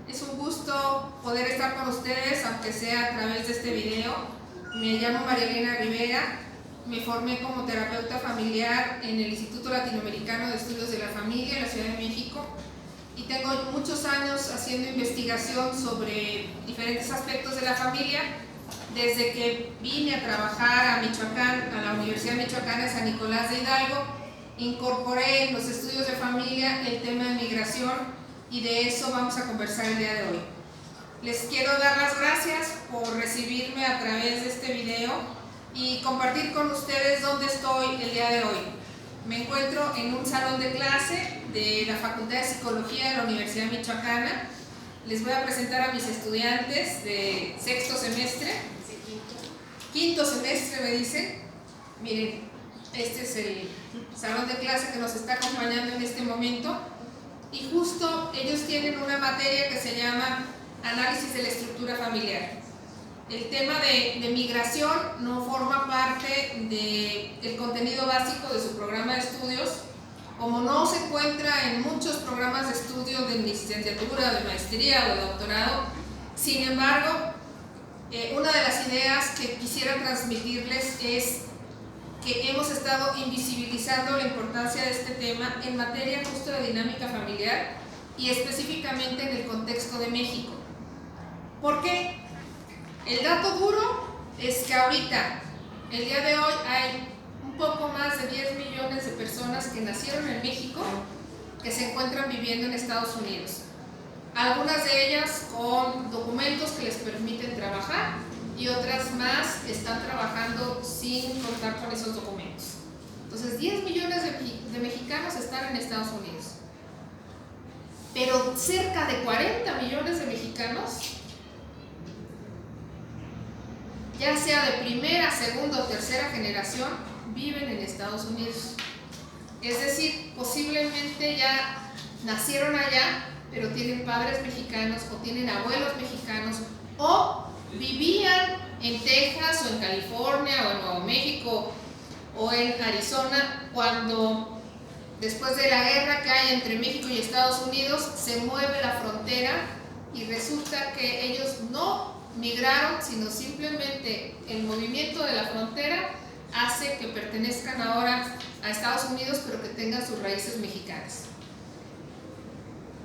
Es un gusto poder estar con ustedes, aunque sea a través de este video. Me llamo María Elena Rivera, me formé como terapeuta familiar en el Instituto Latinoamericano de Estudios de la Familia en la Ciudad de México y tengo muchos años haciendo investigación sobre diferentes aspectos de la familia. Desde que vine a trabajar a Michoacán, a la Universidad Michoacana de San Nicolás de Hidalgo, incorporé en los estudios de familia el tema de migración y de eso vamos a conversar el día de hoy. Les quiero dar las gracias por recibirme a través de este video y compartir con ustedes dónde estoy el día de hoy. Me encuentro en un salón de clase de la Facultad de Psicología de la Universidad Michoacana. Les voy a presentar a mis estudiantes de sexto semestre, quinto semestre me dicen. Miren, este es el salón de clase que nos está acompañando en este momento y justo ellos tienen una materia que se llama Análisis de la Estructura Familiar. El tema de migración no forma parte del contenido básico de su programa de estudios, como no se encuentra en muchos programas de estudio de licenciatura, de maestría o de doctorado. Sin embargo, una de las ideas que quisiera transmitirles es que hemos estado invisibilizando la importancia de este tema en materia justo de dinámica familiar y específicamente en el contexto de México. ¿Por qué? El dato duro es que ahorita, el día de hoy, hay un poco más de 10 millones de personas que nacieron en México que se encuentran viviendo en Estados Unidos. Algunas de ellas con documentos que les permiten trabajar y otras más están trabajando sin contar con esos documentos. Entonces, 10 millones de mexicanos están en Estados Unidos. Pero cerca de 40 millones de mexicanos, ya sea de primera, segunda o tercera generación, viven en Estados Unidos. Es decir, posiblemente ya nacieron allá, pero tienen padres mexicanos o tienen abuelos mexicanos o vivían en Texas o en California o en Nuevo México o en Arizona cuando después de la guerra que hay entre México y Estados Unidos se mueve la frontera y resulta que ellos no migraron, sino simplemente el movimiento de la frontera hace que pertenezcan ahora a Estados Unidos pero que tengan sus raíces mexicanas.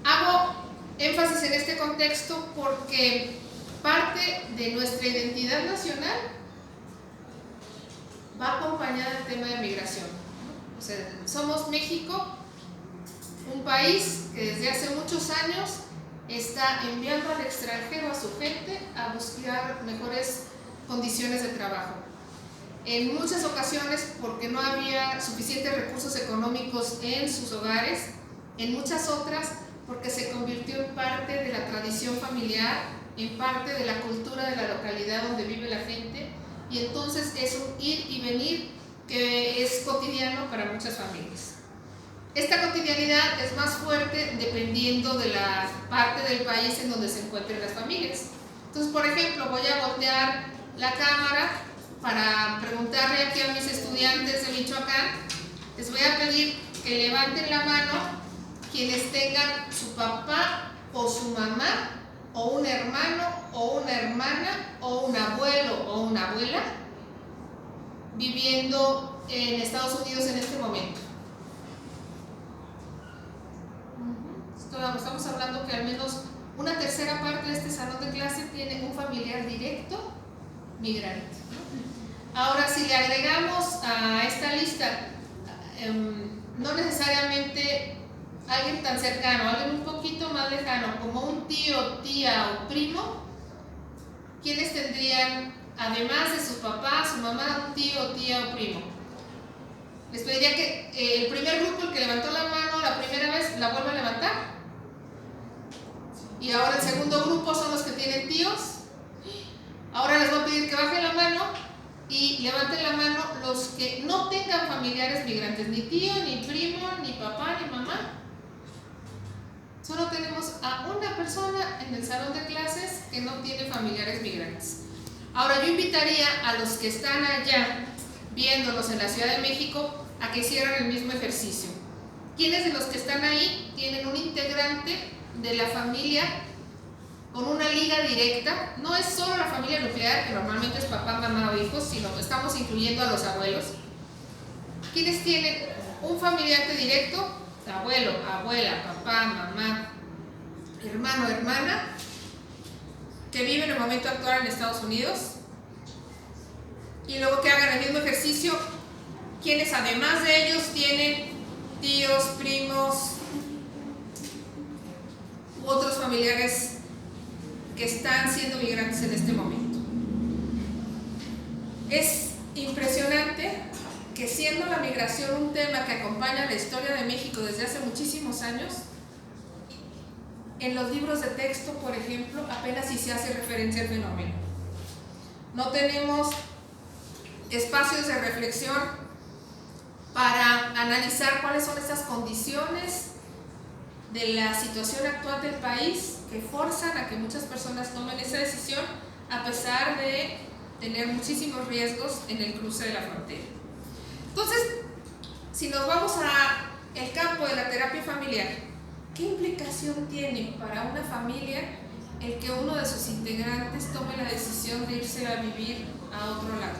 Hago énfasis en este contexto porque parte de nuestra identidad nacional va acompañada del tema de migración. O sea, somos México, un país que desde hace muchos años está enviando al extranjero a su gente a buscar mejores condiciones de trabajo. En muchas ocasiones porque no había suficientes recursos económicos en sus hogares, en muchas otras porque se convirtió en parte de la tradición familiar, en parte de la cultura de la localidad donde vive la gente, y entonces es un ir y venir que es cotidiano para muchas familias. Esta cotidianidad es más fuerte dependiendo de la parte del país en donde se encuentren las familias. Entonces, por ejemplo, voy a voltear la cámara para preguntarle aquí a mis estudiantes de Michoacán. Les voy a pedir que levanten la mano quienes tengan su papá o su mamá o un hermano o una hermana o un abuelo o una abuela viviendo en Estados Unidos en este momento. Estamos hablando que al menos una tercera parte de este salón de clase tiene un familiar directo migrante. Ahora, si le agregamos a esta lista no necesariamente alguien tan cercano, alguien un poquito más lejano, como un tío, tía o primo, ¿quiénes tendrían, además de su papá, su mamá, un tío, tía o primo? Les pediría que el primer grupo, el que levantó la mano la primera vez, la vuelva a levantar. Y ahora el segundo grupo son los que tienen tíos. Ahora les voy a pedir que bajen la mano y levanten la mano los que no tengan familiares migrantes, ni tío, ni primo, ni papá, ni mamá. Solo tenemos a una persona en el salón de clases que no tiene familiares migrantes. Ahora yo invitaría a los que están allá viéndonos en la Ciudad de México a que hicieran el mismo ejercicio. ¿Quiénes de los que están ahí tienen un integrante de la familia con una liga directa. No es solo la familia nuclear, que normalmente es papá, mamá o hijos, sino que estamos incluyendo a los abuelos. ¿Quiénes tienen un familiar directo? Abuelo, abuela, papá, mamá, hermano, hermana, que vive en el momento actual en Estados Unidos. Y luego que hagan el mismo ejercicio, quienes además de ellos tienen tíos, primos u otros familiares que están siendo migrantes en este momento. Es impresionante que, siendo la migración un tema que acompaña la historia de México desde hace muchísimos años, en los libros de texto, por ejemplo, apenas si se hace referencia al fenómeno. No tenemos espacios de reflexión para analizar cuáles son estas condiciones de la situación actual del país que forzan a que muchas personas tomen esa decisión, a pesar de tener muchísimos riesgos en el cruce de la frontera. Entonces, si nos vamos al campo de la terapia familiar, ¿qué implicación tiene para una familia el que uno de sus integrantes tome la decisión de irse a vivir a otro lado?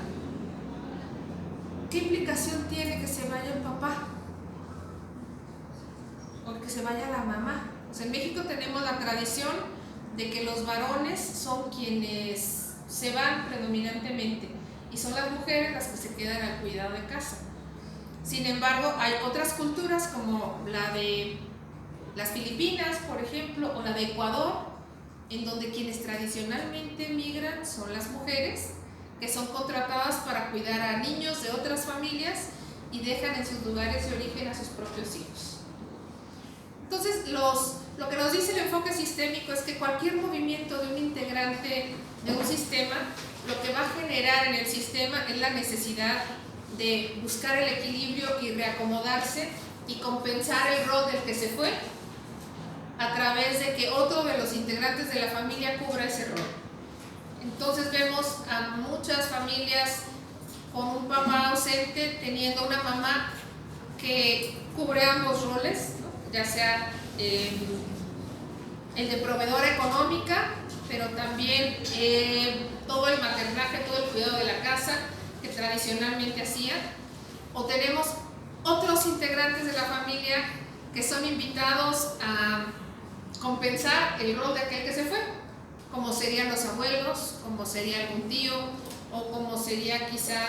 ¿Qué implicación tiene que se vaya el papá? O que se vaya la mamá. Pues en México tenemos la tradición de que los varones son quienes se van predominantemente y son las mujeres las que se quedan al cuidado de casa. Sin embargo, hay otras culturas como la de las Filipinas, por ejemplo, o la de Ecuador, en donde quienes tradicionalmente migran son las mujeres, que son contratadas para cuidar a niños de otras familias y dejan en sus lugares de origen a sus propios hijos. Entonces, lo que nos dice el enfoque sistémico es que cualquier movimiento de un integrante de un sistema, lo que va a generar en el sistema es la necesidad de buscar el equilibrio y reacomodarse y compensar el rol del que se fue a través de que otro de los integrantes de la familia cubra ese rol. Entonces vemos a muchas familias con un papá ausente teniendo una mamá que cubre ambos roles, ¿no? Ya sea el de proveedora económica, pero también todo el maternaje, todo el cuidado de la casa que tradicionalmente hacía. O tenemos otros integrantes de la familia que son invitados a compensar el rol de aquel que se fue, como serían los abuelos, como sería algún tío, o como sería quizá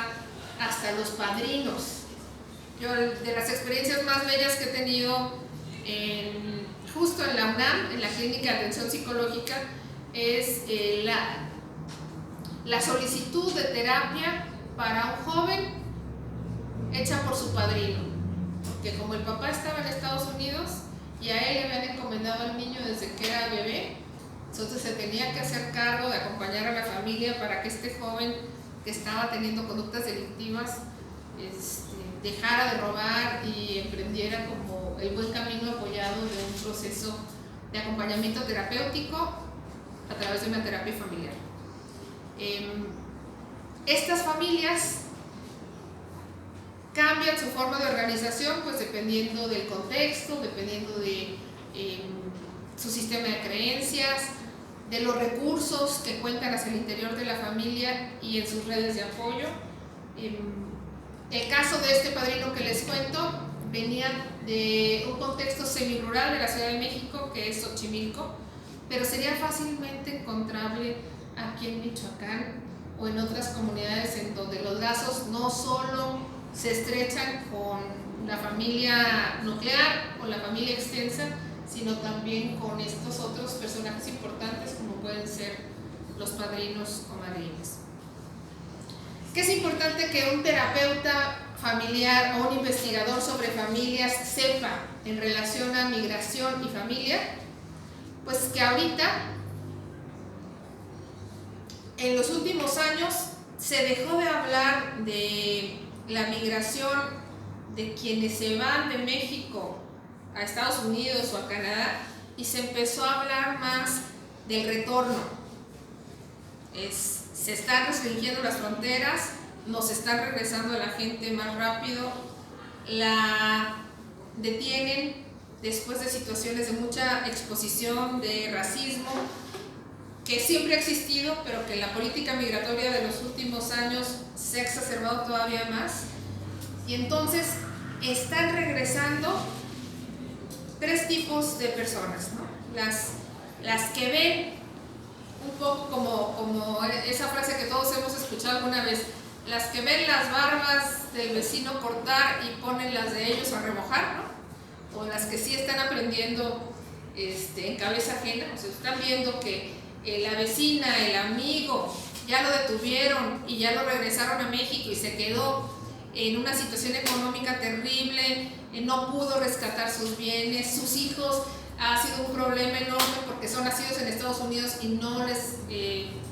hasta los padrinos. Yo, de las experiencias más bellas que he tenido justo en la UNAM, en la Clínica de Atención Psicológica, es la solicitud de terapia para un joven hecha por su padrino, que como el papá estaba en Estados Unidos y a él le habían encomendado al niño desde que era bebé, entonces se tenía que hacer cargo de acompañar a la familia para que este joven que estaba teniendo conductas delictivas dejara de robar y emprendiera como el buen camino apoyado de un proceso de acompañamiento terapéutico a través de una terapia familiar. Estas familias cambian su forma de organización pues dependiendo del contexto, dependiendo de su sistema de creencias, de los recursos que cuentan hacia el interior de la familia y en sus redes de apoyo. El caso de este padrino que les cuento venía de un contexto semirural de la Ciudad de México, que es Xochimilco, pero sería fácilmente encontrable aquí en Michoacán o en otras comunidades en donde los lazos no solo se estrechan con la familia nuclear o la familia extensa, sino también con estos otros personajes importantes como pueden ser los padrinos o madrinas. Que es importante que un terapeuta familiar o un investigador sobre familias sepa en relación a migración y familia, pues que ahorita, en los últimos años, se dejó de hablar de la migración de quienes se van de México a Estados Unidos o a Canadá y se empezó a hablar más del retorno. Se están restringiendo las fronteras, nos están regresando a la gente más rápido, la detienen después de situaciones de mucha exposición, de racismo, que siempre ha existido, pero que la política migratoria de los últimos años se ha exacerbado todavía más. Y entonces están regresando tres tipos de personas, ¿no? Las que ven un poco como esa frase que todos hemos escuchado alguna vez, las que ven las barbas del vecino cortar y ponen las de ellos a remojar, ¿no? O las que sí están aprendiendo en cabeza ajena, o sea, están viendo que la vecina, el amigo, ya lo detuvieron y ya lo regresaron a México y se quedó en una situación económica terrible, no pudo rescatar sus bienes, sus hijos, ha sido un problema enorme porque son nacidos en Estados Unidos y no les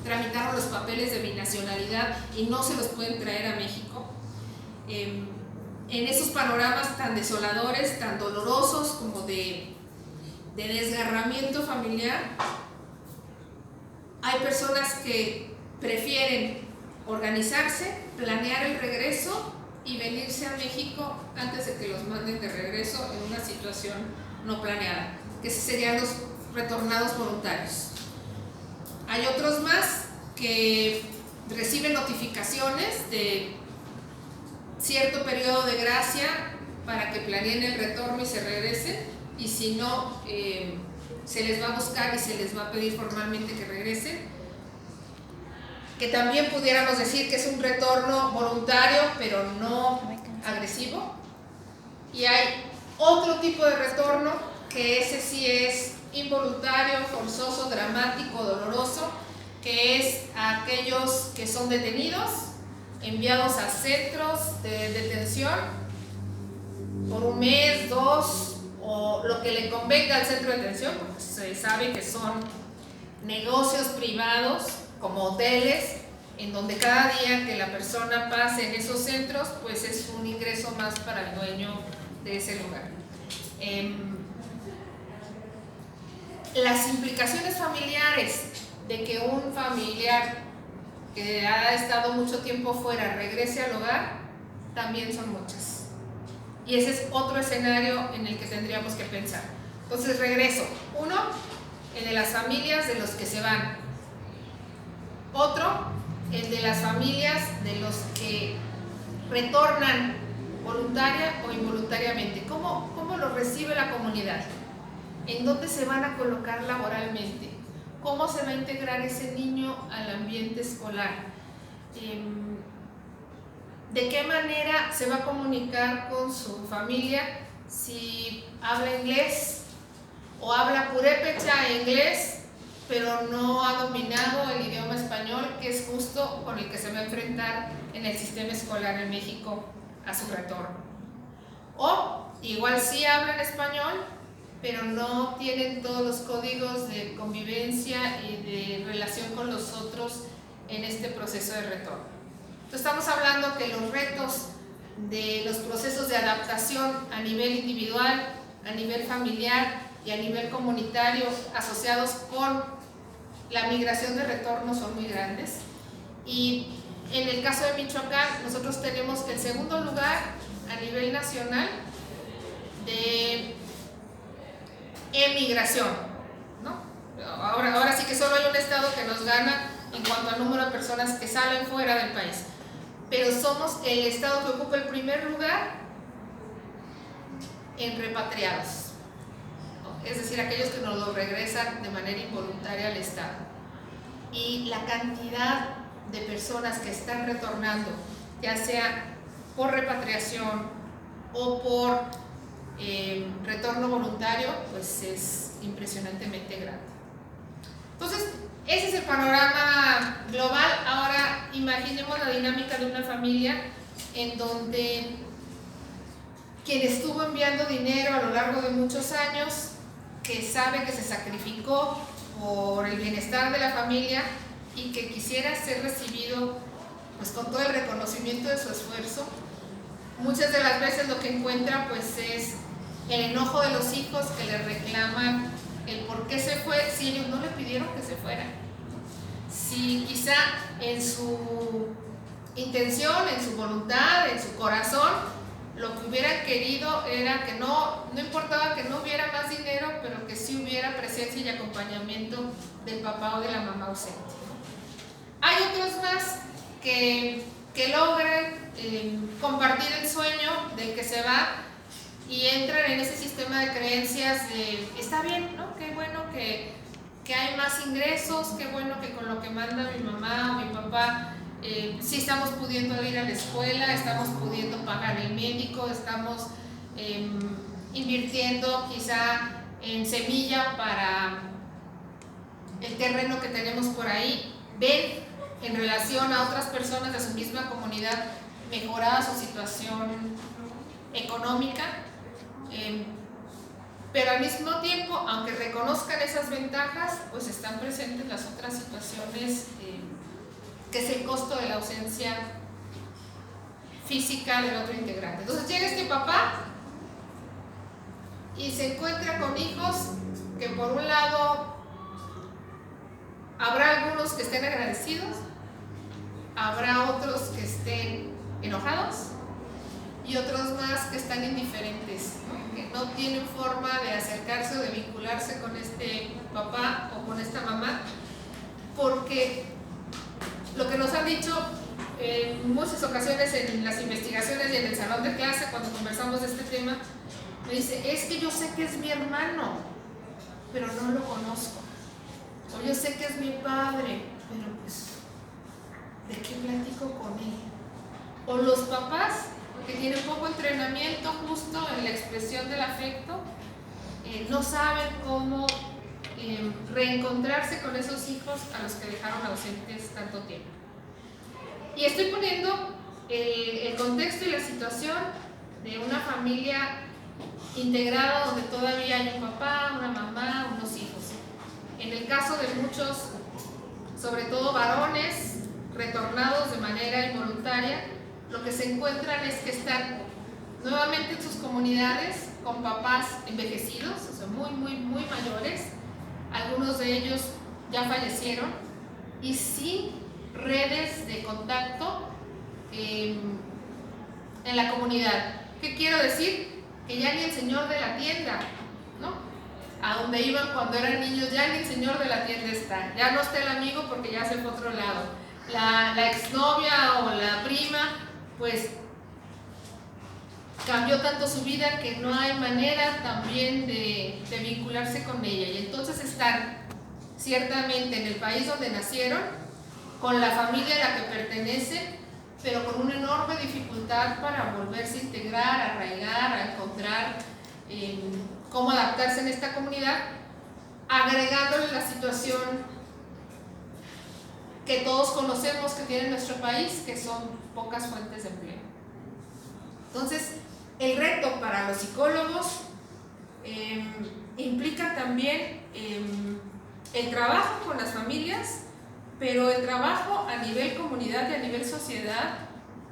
tramitaron los papeles de binacionalidad y no se los pueden traer a México. En esos panoramas tan desoladores, tan dolorosos como de desgarramiento familiar, hay personas que prefieren organizarse, planear el regreso y venirse a México antes de que los manden de regreso en una situación no planeada, que serían los retornados voluntarios. Hay otros más que reciben notificaciones de cierto periodo de gracia para que planeen el retorno y se regresen, y si no, se les va a buscar y se les va a pedir formalmente que regresen, que también pudiéramos decir que es un retorno voluntario pero no agresivo. Y hay otro tipo de retorno que ese sí es involuntario, forzoso, dramático, doloroso, que es a aquellos que son detenidos, enviados a centros de detención por un mes, 2, o lo que le convenga al centro de detención, porque se sabe que son negocios privados como hoteles, en donde cada día que la persona pase en esos centros, pues es un ingreso más para el dueño de ese lugar. Las implicaciones familiares de que un familiar que ha estado mucho tiempo fuera regrese al hogar también son muchas. Y ese es otro escenario en el que tendríamos que pensar. Entonces, regreso. Uno, el de las familias de los que se van. Otro, el de las familias de los que retornan voluntaria o involuntariamente. ¿Cómo lo recibe la comunidad? ¿En dónde se van a colocar laboralmente? ¿Cómo se va a integrar ese niño al ambiente escolar? ¿De qué manera se va a comunicar con su familia? Si habla inglés o habla purépecha e inglés, pero no ha dominado el idioma español, que es justo con el que se va a enfrentar en el sistema escolar en México a su retorno. O igual sí hablan español, pero no tienen todos los códigos de convivencia y de relación con los otros en este proceso de retorno. Entonces estamos hablando que los retos de los procesos de adaptación a nivel individual, a nivel familiar y a nivel comunitario asociados con la migración de retorno son muy grandes. Y en el caso de Michoacán, nosotros tenemos el segundo lugar a nivel nacional de emigración, ¿no? Ahora sí que solo hay un estado que nos gana en cuanto al número de personas que salen fuera del país, pero somos el estado que ocupa el primer lugar en repatriados, ¿no? Es decir, aquellos que nos lo regresan de manera involuntaria al estado. Y la cantidad de personas que están retornando, ya sea por repatriación o por retorno voluntario, pues es impresionantemente grande. Entonces, ese es el panorama global. Ahora imaginemos la dinámica de una familia en donde quien estuvo enviando dinero a lo largo de muchos años, que sabe que se sacrificó por el bienestar de la familia y que quisiera ser recibido pues con todo el reconocimiento de su esfuerzo, muchas de las veces lo que encuentra pues es el enojo de los hijos que le reclaman el por qué se fue si ellos no le pidieron que se fuera. Si quizá en su intención, en su voluntad, en su corazón, lo que hubieran querido era que no importaba que no hubiera más dinero, pero que sí hubiera presencia y acompañamiento del papá o de la mamá ausente. Hay otros más que logran compartir el sueño del que se va y entran en ese sistema de creencias de está bien, ¿no? Qué bueno que hay más ingresos, qué bueno que con lo que manda mi mamá o mi papá sí estamos pudiendo ir a la escuela, estamos pudiendo pagar el médico, estamos invirtiendo quizá en semilla para el terreno que tenemos por ahí. Ven en relación a otras personas de su misma comunidad mejorada su situación económica, pero al mismo tiempo, aunque reconozcan esas ventajas, pues están presentes las otras situaciones que es el costo de la ausencia física del otro integrante. Entonces llega este papá y se encuentra con hijos que por un lado habrá algunos que estén agradecidos, habrá otros que estén enojados y otros más que están indiferentes, ¿no? Que no tienen forma de acercarse o de vincularse con este papá o con esta mamá, porque lo que nos han dicho en muchas ocasiones en las investigaciones y en el salón de clase cuando conversamos de este tema, me dice, es que yo sé que es mi hermano, pero no lo conozco, o yo sé que es mi padre, pero pues, ¿de qué platico con él? O los papás que tienen poco entrenamiento justo en la expresión del afecto, no saben cómo reencontrarse con esos hijos a los que dejaron ausentes tanto tiempo. Y estoy poniendo el contexto y la situación de una familia integrada donde todavía hay un papá, una mamá, unos hijos. En el caso de muchos, sobre todo varones, retornados de manera involuntaria, lo que se encuentran es que están nuevamente en sus comunidades con papás envejecidos, o sea, muy mayores, algunos de ellos ya fallecieron, y sin redes de contacto en la comunidad. ¿Qué quiero decir? Que ya ni el señor de la tienda, ¿no? A donde iban cuando eran niños, ya ni el señor de la tienda está, ya no está el amigo porque ya se fue a otro lado, la exnovia o la prima pues cambió tanto su vida que no hay manera también de vincularse con ella, y entonces están ciertamente en el país donde nacieron, con la familia a la que pertenecen, pero con una enorme dificultad para volverse a integrar, a arraigar, a encontrar cómo adaptarse en esta comunidad, agregándole la situación que todos conocemos que tiene nuestro país, que son pocas fuentes de empleo. Entonces, el reto para los psicólogos implica también el trabajo con las familias, pero el trabajo a nivel comunidad y a nivel sociedad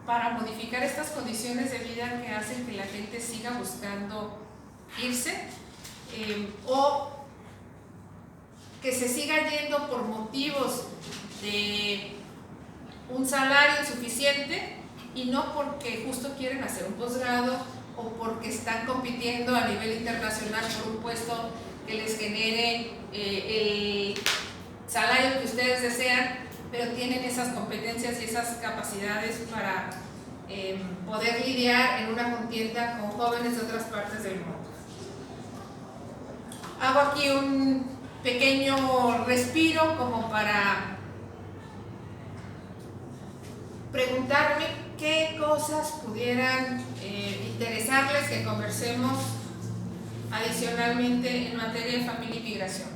para modificar estas condiciones de vida que hacen que la gente siga buscando irse o que se siga yendo por motivos de un salario insuficiente y no porque justo quieren hacer un posgrado o porque están compitiendo a nivel internacional por un puesto que les genere el salario que ustedes desean, pero tienen esas competencias y esas capacidades para poder lidiar en una contienda con jóvenes de otras partes del mundo. Hago aquí un pequeño respiro como para preguntarme qué cosas pudieran interesarles que conversemos adicionalmente en materia de familia y migración.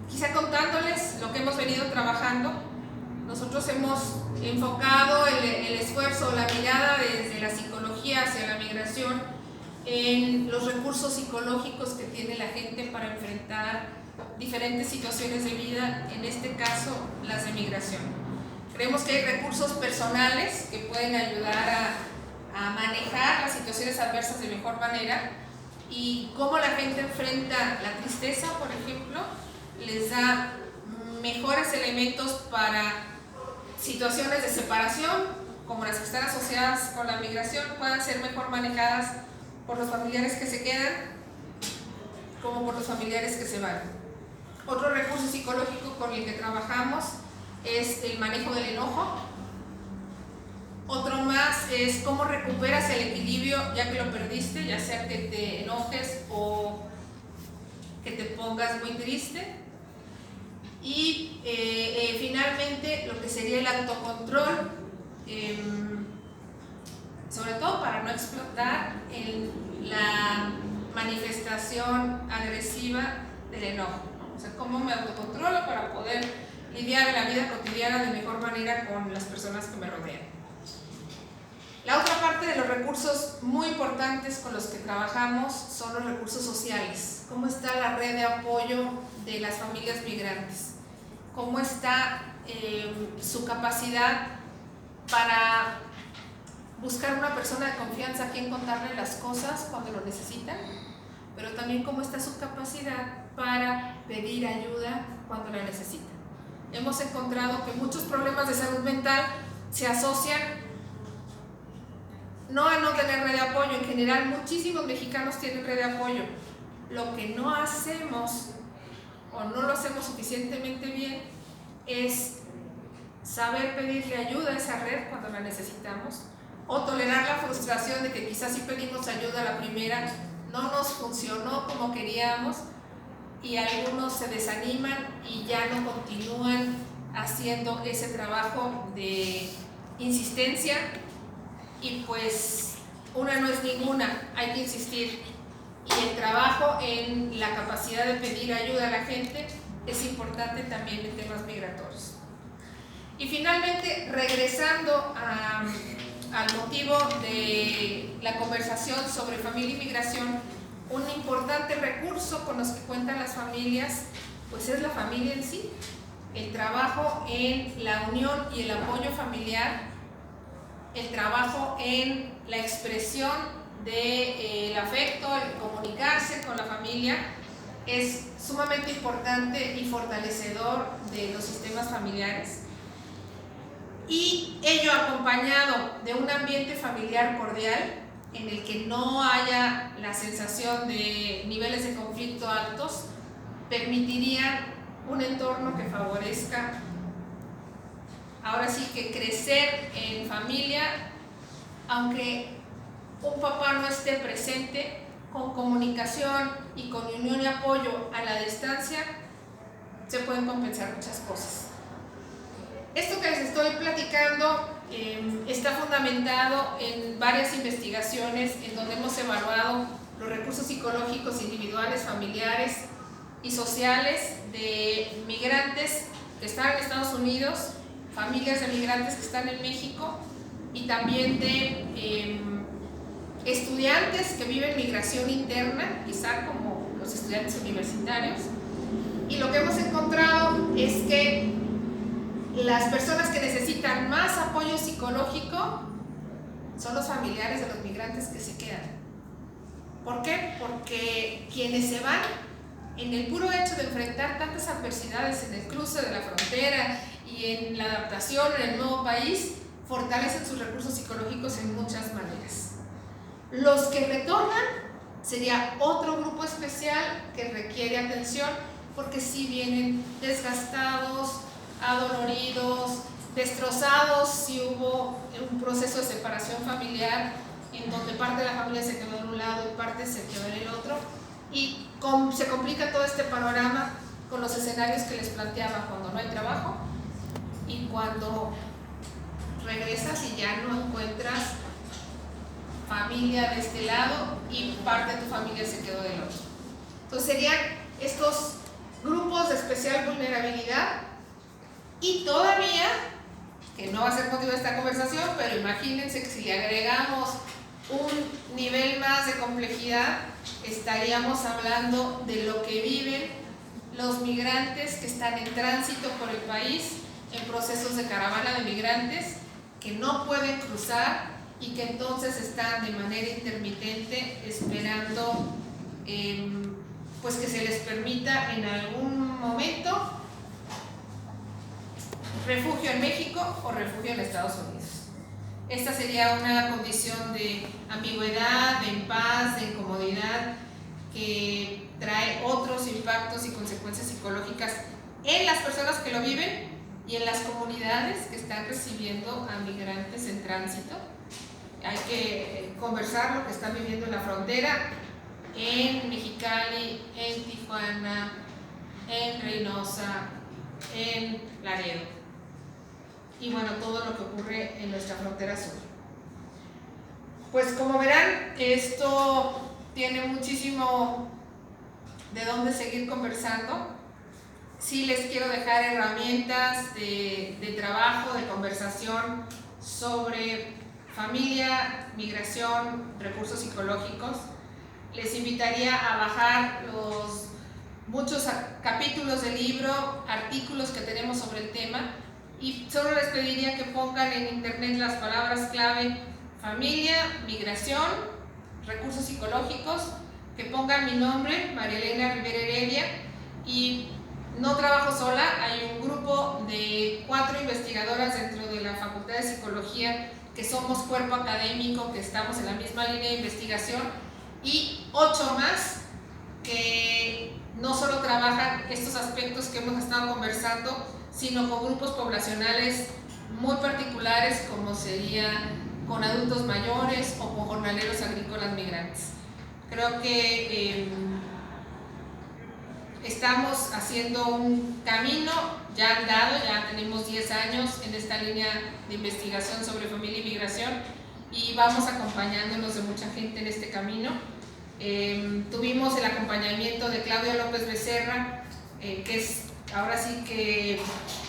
Quizá contándoles lo que hemos venido trabajando. Nosotros hemos enfocado el esfuerzo, la mirada desde la psicología hacia la migración en los recursos psicológicos que tiene la gente para enfrentar diferentes situaciones de vida, en este caso las de migración. Creemos que hay recursos personales que pueden ayudar a manejar las situaciones adversas de mejor manera, y cómo la gente enfrenta la tristeza, por ejemplo, les da mejores elementos para situaciones de separación como las que están asociadas con la migración, puedan ser mejor manejadas por los familiares que se quedan como por los familiares que se van. Otro recurso psicológico con el que trabajamos es el manejo del enojo. Otro más es cómo recuperas el equilibrio ya que lo perdiste, ya sea que te enojes o que te pongas muy triste. Y finalmente lo que sería el autocontrol, sobre todo para no explotar en la manifestación agresiva del enojo, ¿no? O sea, cómo me autocontrolo para poder lidiar en la vida cotidiana de mejor manera con las personas que me rodean. La otra parte de los recursos muy importantes con los que trabajamos son los recursos sociales. ¿Cómo está la red de apoyo de las familias migrantes? ¿Cómo está su capacidad para buscar una persona de confianza a quien contarle las cosas cuando lo necesitan? Pero también cómo está su capacidad para pedir ayuda cuando la necesitan. Hemos encontrado que muchos problemas de salud mental se asocian no a no tener red de apoyo. En general, muchísimos mexicanos tienen red de apoyo. Lo que no hacemos o no lo hacemos suficientemente bien es saber pedirle ayuda a esa red cuando la necesitamos, o tolerar la frustración de que quizás si pedimos ayuda a la primera no nos funcionó como queríamos y algunos se desaniman y ya no continúan haciendo ese trabajo de insistencia, y pues una no es ninguna, hay que insistir. Y el trabajo en la capacidad de pedir ayuda a la gente es importante también en temas migratorios. Y finalmente, regresando al motivo de la conversación sobre familia y migración, un importante recurso con los que cuentan las familias pues es la familia en sí, el trabajo en la unión y el apoyo familiar, el trabajo en la expresión del afecto, el comunicarse con la familia, es sumamente importante y fortalecedor de los sistemas familiares. Y ello acompañado de un ambiente familiar cordial en el que no haya la sensación de niveles de conflicto altos, permitiría un entorno que favorezca, ahora sí que crecer en familia, aunque un papá no esté presente, con comunicación y con unión y apoyo a la distancia, se pueden compensar muchas cosas. Esto que les estoy platicando está fundamentado en varias investigaciones en donde hemos evaluado los recursos psicológicos individuales, familiares y sociales de migrantes que están en Estados Unidos, familias de migrantes que están en México y también de estudiantes que viven migración interna, quizá como los estudiantes universitarios. Y lo que hemos encontrado es que las personas que necesitan más apoyo psicológico son los familiares de los migrantes que se quedan. ¿Por qué? Porque quienes se van, en el puro hecho de enfrentar tantas adversidades en el cruce de la frontera y en la adaptación en el nuevo país, fortalecen sus recursos psicológicos en muchas maneras. Los que retornan sería otro grupo especial que requiere atención, porque sí vienen desgastados, adoloridos, destrozados si hubo un proceso de separación familiar en donde parte de la familia se quedó en un lado y parte se quedó en el otro, y se complica todo este panorama con los escenarios que les planteaba cuando no hay trabajo y cuando regresas y ya no encuentras familia de este lado y parte de tu familia se quedó del otro. Entonces serían estos grupos de especial vulnerabilidad. Y todavía, que no va a ser motivo de esta conversación, pero imagínense que si le agregamos un nivel más de complejidad, estaríamos hablando de lo que viven los migrantes que están en tránsito por el país, en procesos de caravana de migrantes, que no pueden cruzar y que entonces están de manera intermitente esperando pues que se les permita en algún momento refugio en México o refugio en Estados Unidos. esta sería una condición de ambigüedad, de impas, de incomodidad, que trae otros impactos y consecuencias psicológicas en las personas que lo viven y en las comunidades que están recibiendo a migrantes en tránsito. Hay que conversar lo que están viviendo en la frontera, en Mexicali, en Tijuana, en Reynosa, en Laredo, y bueno, todo lo que ocurre en nuestra frontera sur. Pues como verán, esto tiene muchísimo de dónde seguir conversando. Sí les quiero dejar herramientas de trabajo, de conversación sobre familia, migración, recursos psicológicos. Les invitaría a bajar los muchos capítulos del libro, artículos que tenemos sobre el tema, y solo les pediría que pongan en internet las palabras clave familia, migración, recursos psicológicos, que pongan mi nombre, María Elena Rivera Heredia, y no trabajo sola, hay un grupo de 4 investigadoras dentro de la Facultad de Psicología que somos cuerpo académico, que estamos en la misma línea de investigación, y 8 más que no solo trabajan estos aspectos que hemos estado conversando, sino con grupos poblacionales muy particulares, como sería con adultos mayores o con jornaleros agrícolas migrantes. Creo que estamos haciendo un camino ya andado, ya tenemos 10 años en esta línea de investigación sobre familia y migración, y vamos acompañándonos de mucha gente en este camino. Tuvimos el acompañamiento de Claudia López Becerra, que es ahora sí que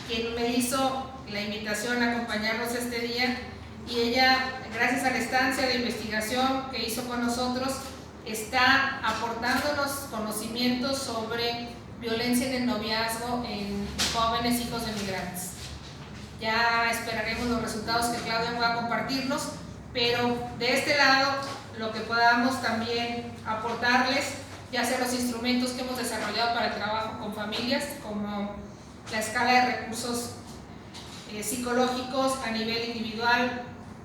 quien me hizo la invitación a acompañarnos este día, y ella, gracias a la estancia de investigación que hizo con nosotros, está aportándonos conocimientos sobre violencia en el noviazgo en jóvenes hijos de migrantes. Ya esperaremos los resultados que Claudia pueda compartirnos, pero de este lado lo que podamos también aportarles, ya sea los instrumentos que hemos desarrollado para el trabajo con familias, como la escala de recursos psicológicos a nivel individual,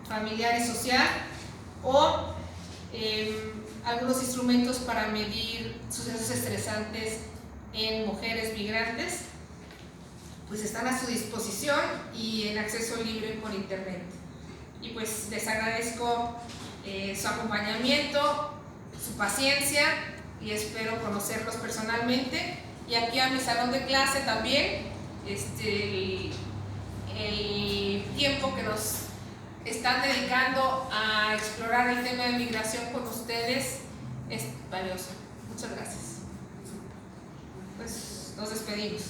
familiar y social, o algunos instrumentos para medir sucesos estresantes en mujeres migrantes, pues están a su disposición y en acceso libre por internet. Y pues les agradezco su acompañamiento, su paciencia, y espero conocerlos personalmente. Y aquí a mi salón de clase también, el tiempo que nos están dedicando a explorar el tema de migración con ustedes es valioso. Muchas gracias. Pues nos despedimos.